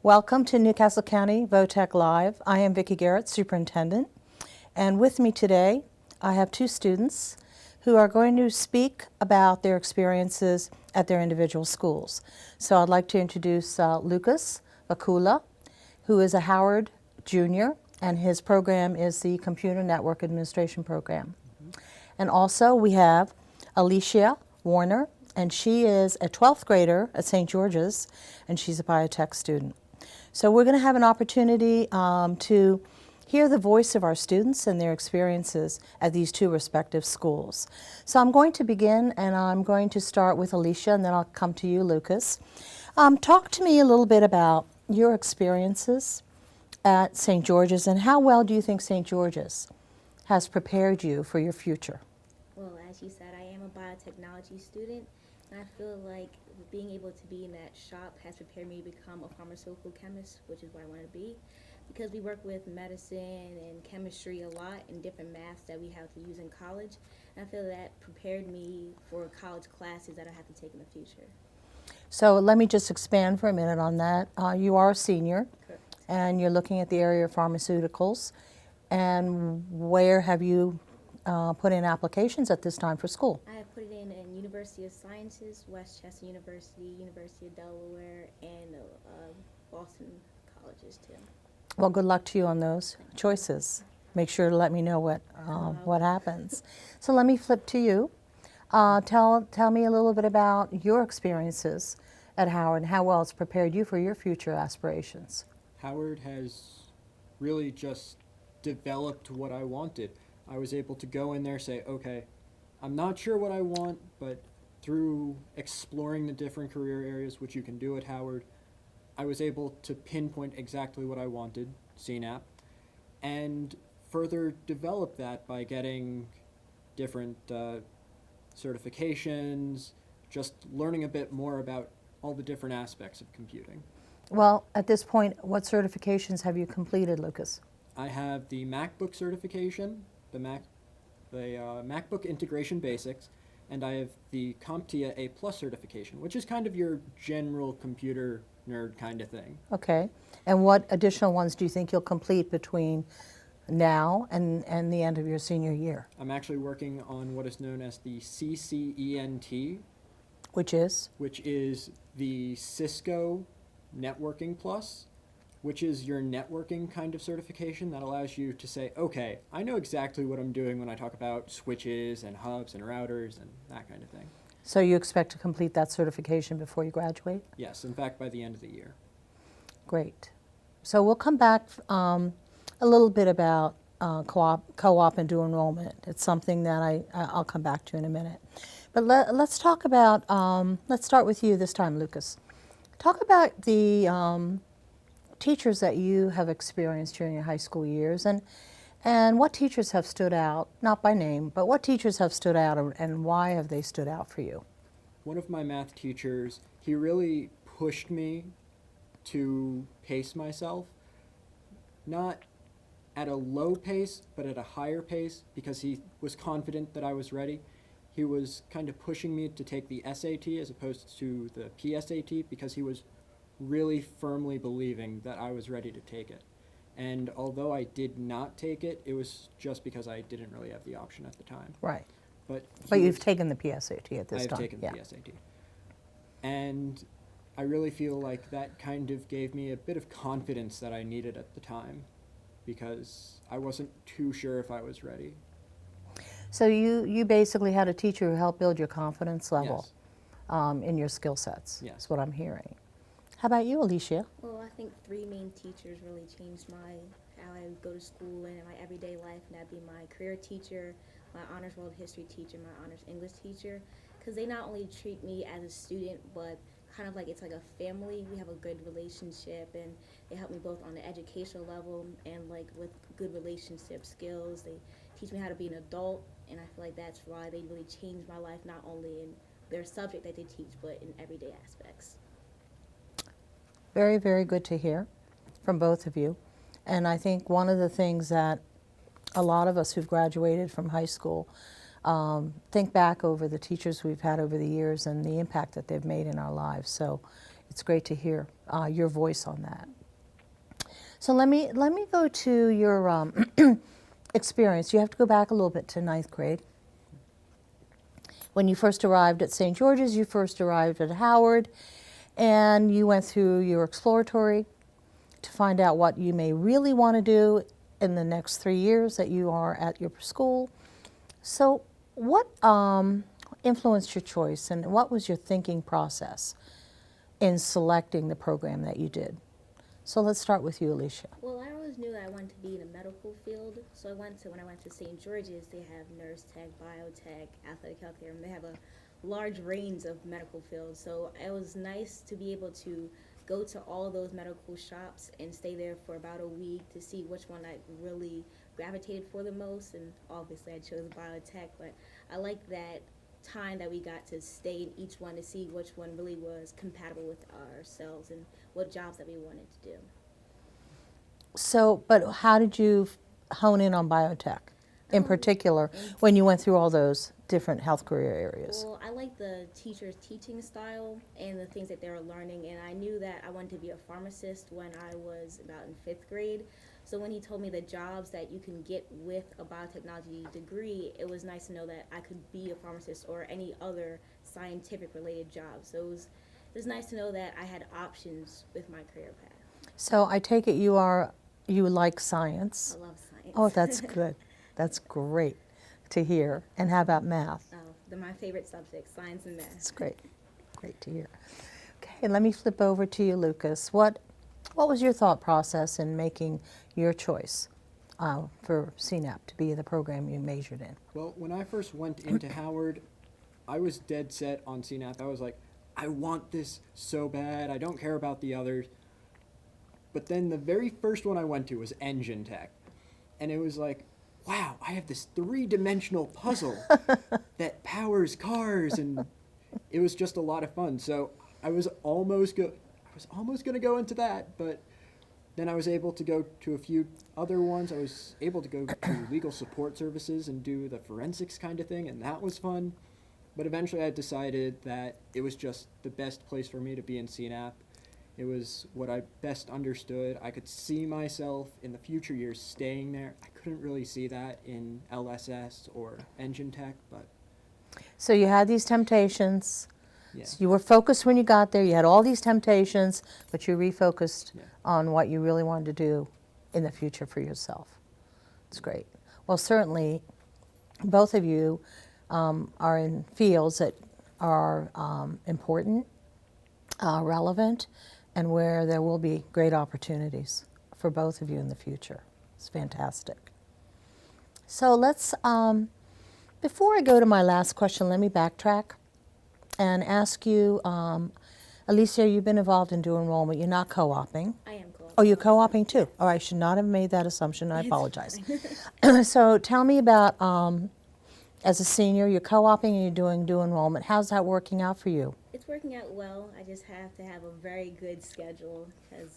Welcome to Newcastle County VOTEC Live. I am Vicki Garrett, Superintendent, and with me today I have two students who are going to speak about their experiences at their individual schools. So I'd like to introduce Lucas Vakula, who is a Howard Junior, and his program is the Computer Network Administration Program. And also we have Alicia Warner, and she is a 12th grader at St. George's, and she's a biotech student. So we're going to have an opportunity to hear the voice of our students and their experiences at these two respective schools. So I'm going to begin, and I'm going to start with Alicia, and then I'll come to you, Lucas. Talk to me a little bit about your experiences at St. George's, and how well do you think St. George's has prepared you for your future? Well, as you said, I am a biotechnology student, and I feel like being able to be in that shop has prepared me to become a pharmaceutical chemist, which is what I want to be, because we work with medicine and chemistry a lot and different maths that we have to use in college. And I feel that prepared me for college classes that I have to take in the future. So let me just expand for a minute on that. You are a senior, Correct. and you're looking at the area of pharmaceuticals. And where have you put in applications at this time for school? I have put it in University of Sciences, Westchester University, University of Delaware, and Boston colleges too. Well, good luck to you on those choices. Make sure to let me know what happens. So let me flip to you. Tell me a little bit about your experiences at Howard and how well it's prepared you for your future aspirations. Howard has really just developed what I wanted. I was able to go in there and say, okay, I'm not sure what I want, but through exploring the different career areas which you can do at Howard, I was able to pinpoint exactly what I wanted, CNAP, and further develop that by getting different certifications, just learning a bit more about all the different aspects of computing. Well, at this point, what certifications have you completed, Lucas? I have the MacBook certification, the MacBook Integration Basics, and I have the CompTIA A+ certification, which is kind of your general computer nerd kind of thing. Okay. And what additional ones do you think you'll complete between now and the end of your senior year? I'm actually working on what is known as the CCENT, Which is? which is the Cisco Networking Plus, which is your networking kind of certification that allows you to say, okay, I know exactly what I'm doing when I talk about switches and hubs and routers and that kind of thing. So you expect to complete that certification before you graduate? Yes, in fact, by the end of the year. Great. So we'll come back a little bit about co-op and dual enrollment. It's something that I'll come back to in a minute. But let's talk about, let's start with you this time, Lucas. Talk about the teachers that you have experienced during your high school years, and what teachers have stood out, not by name, but what teachers have stood out and why have they stood out for you? One of my math teachers, he really pushed me to pace myself, not at a low pace, but at a higher pace, because he was confident that I was ready. He was kind of pushing me to take the SAT as opposed to the PSAT, because he was really firmly believing that I was ready to take it. And although I did not take it, it was just because I didn't really have the option at the time. Right. But you've taken the PSAT at this time. I've taken the PSAT. And I really feel like that kind of gave me a bit of confidence that I needed at the time, because I wasn't too sure if I was ready. So you basically had a teacher who helped build your confidence level Yes. In your skill sets. Yes. That's what I'm hearing. How about you, Alicia? Well, I think three main teachers really changed how I go to school and in my everyday life, and that'd be my career teacher, my honors world history teacher, my honors English teacher, because they not only treat me as a student, but kind of like it's like a family. We have a good relationship, and they help me both on the educational level and like with good relationship skills. They teach me how to be an adult, and I feel like that's why they really changed my life, not only in their subject that they teach, but in everyday aspects. Very, very good to hear from both of you. And I think one of the things that a lot of us who've graduated from high school think back over the teachers we've had over the years and the impact that they've made in our lives. So It's great to hear your voice on that. So let me go to your experience. You have to go back a little bit to ninth grade. When you first arrived at St. George's, you first arrived at Howard, and you went through your exploratory to find out what you may really want to do in the next 3 years that you are at your school. So what influenced your choice, and what was your thinking process in selecting the program that you did? So let's start with you, Alicia. Well, I always knew that I wanted to be in the medical field, so when I went to St. George's, they have nurse tech, biotech, athletic healthcare, and they have a large range of medical fields. So it was nice to be able to go to all of those medical shops and stay there for about a week to see which one I really gravitated for the most. And obviously, I chose biotech, but I like that time that we got to stay in each one to see which one really was compatible with ourselves and what jobs that we wanted to do. So, but how did you hone in on biotech in particular when you went through all those different health career areas? Well, I like the teacher's teaching style and the things that they were learning, and I knew that I wanted to be a pharmacist when I was about in 5th grade. So when he told me the jobs that you can get with a biotechnology degree, it was nice to know that I could be a pharmacist or any other scientific related job. So it was nice to know that I had options with my career path. So I take it you like science. I love science. Oh, that's good. That's great to hear. And how about math? They're my favorite subjects, science and math. That's great. Great to hear. Okay, let me flip over to you, Lucas. What was your thought process in making your choice for CNAP to be the program you majored in? Well, when I first went into Howard, I was dead set on CNAP. I was like, I want this so bad. I don't care about the others. But then the very first one I went to was Engine Tech. And it was like, wow, I have this 3-dimensional puzzle that powers cars, and it was just a lot of fun. So I was almost going to go into that, but then I was able to go to a few other ones. I was able to go to legal support services and do the forensics kind of thing, and that was fun. But eventually I decided that it was just the best place for me to be in CNAP. It was what I best understood. I could see myself in the future years staying there. I couldn't really see that in LSS or Engine Tech, but... So you had these temptations. Yeah. So you were focused when you got there. You had all these temptations, but you refocused Yeah. on what you really wanted to do in the future for yourself. It's great. Well, certainly, both of you are in fields that are important, relevant, and where there will be great opportunities for both of you in the future. It's fantastic. So let's, before I go to my last question, let me backtrack and ask you, Alicia, you've been involved in dual enrollment. You're not co-oping. I am co-op. Oh, you're co-oping too? Oh, I should not have made that assumption. I It's apologize. fine. So tell me about, as a senior, you're co-oping and you're doing dual enrollment. How's that working out for you? It's working out well. I just have to have a very good schedule because,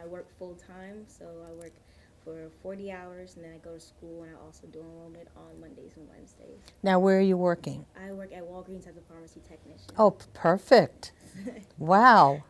I work full time, so I work for 40 hours and then I go to school and I also do enrollment on Mondays and Wednesdays. Now, where are you working? I work at Walgreens as a pharmacy technician. Oh, perfect. Wow.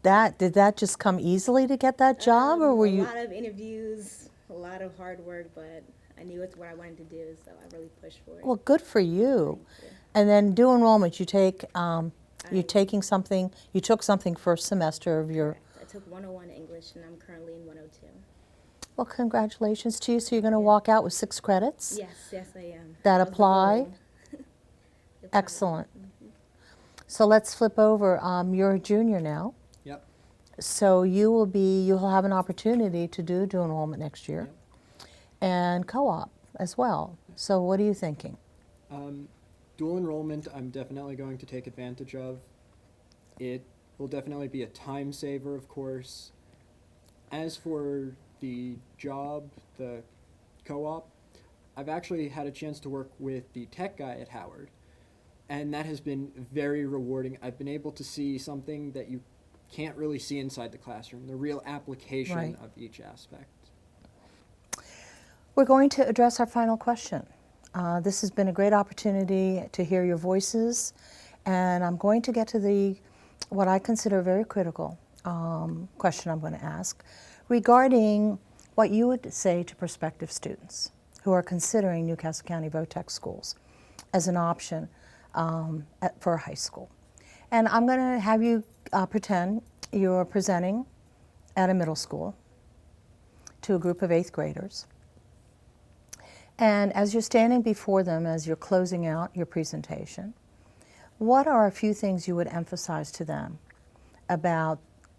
Did that just come easily to get that job, or were you? A lot of interviews, a lot of hard work, but I knew it's what I wanted to do, so I really pushed for it. Well, good for you. Thank you. And then dual enrollment, you take, you're taking something, you took something first semester of your, Correct. I took 101 English and I'm currently in 102. well, congratulations to you. So you're going to walk out with 6 credits? Yes, I am. That was the apply? goal. Apply. Excellent. So let's flip over. You're a junior now. Yep. So you'll have an opportunity to do dual enrollment next year. Yep. And co-op as well. So what are you thinking? Dual enrollment, I'm definitely going to take advantage of. It will definitely be a time saver, of course. As for the job, the co-op, I've actually had a chance to work with the tech guy at Howard, and that has been very rewarding. I've been able to see something that you can't really see inside the classroom, the real application Right. of each aspect. We're going to address our final question. This has been a great opportunity to hear your voices, and I'm going to get to the what I consider a very critical question I'm going to ask regarding what you would say to prospective students who are considering Newcastle County VOTEC schools as an option for high school. And I'm going to have you pretend you're presenting at a middle school to a group of 8th graders. And as you're standing before them, as you're closing out your presentation, what are a few things you would emphasize to them about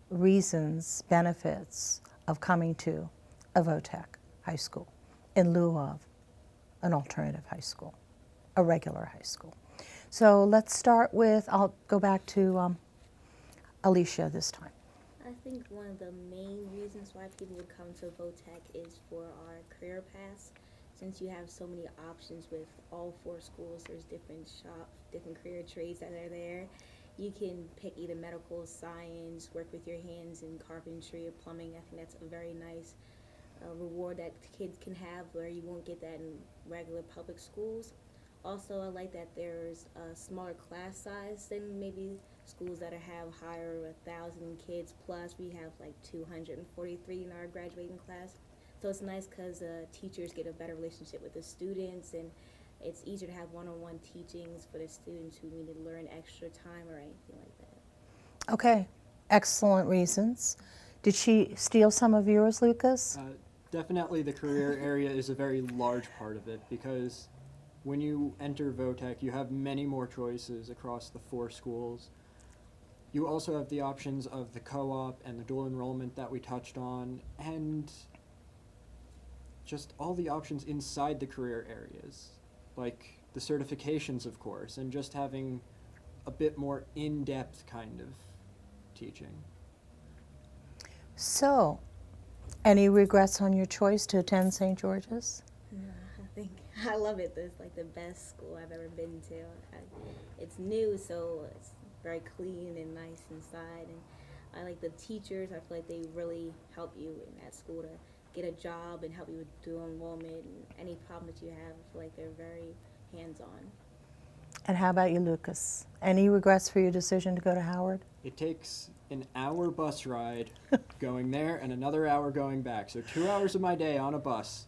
reasons, benefits of coming to a VOTEC high school in lieu of an alternative high school, a regular high school? So let's start with, I'll go back to Alicia this time. I think one of the main reasons why people would come to VOTEC is for our career paths. Since you have so many options with all 4 schools, there's different career trades that are there. You can pick either medical, science, work with your hands in carpentry or plumbing. I think that's a very nice reward that kids can have where you won't get that in regular public schools. Also, I like that there's a smaller class size than maybe schools that have higher 1,000 kids plus. We have like 243 in our graduating class. So it's nice because teachers get a better relationship with the students, and it's easier to have one-on-one teachings for the students who need to learn extra time or anything like that. Okay, excellent reasons. Did she steal some of yours, Lucas? Definitely the career area is a very large part of it, because when you enter VOTEC, you have many more choices across the 4 schools. You also have the options of the co-op and the dual enrollment that we touched on, and just all the options inside the career areas, like the certifications, of course, and just having a bit more in-depth kind of teaching. So, any regrets on your choice to attend St. George's? No, I love it. It's like the best school I've ever been to. It's new, so it's very clean and nice inside, and I like the teachers. I feel like they really help you in that school to get a job and help you with dual enrollment and any problem that you have. I feel like they're very hands-on. And how about you, Lucas? Any regrets for your decision to go to Howard? It takes an hour bus ride going there and another hour going back. So 2 hours of my day on a bus,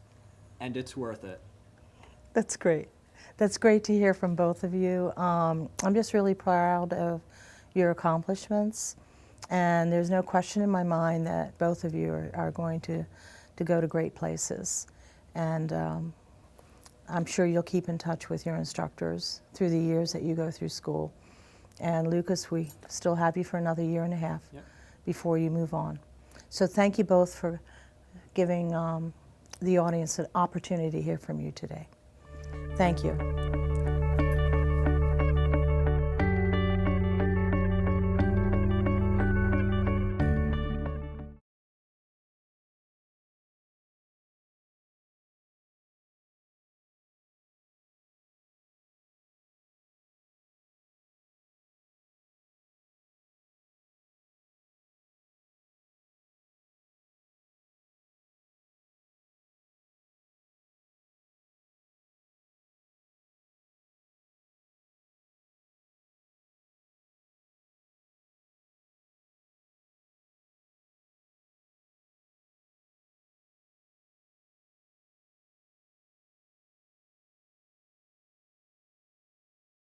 and it's worth it. That's great. That's great to hear from both of you. I'm just really proud of your accomplishments, and there's no question in my mind that both of you are going to go to great places. And I'm sure you'll keep in touch with your instructors through the years that you go through school. And Lucas, we still have you for another 1.5 years before you move on. So thank you both for giving the audience an opportunity to hear from you today. Thank you.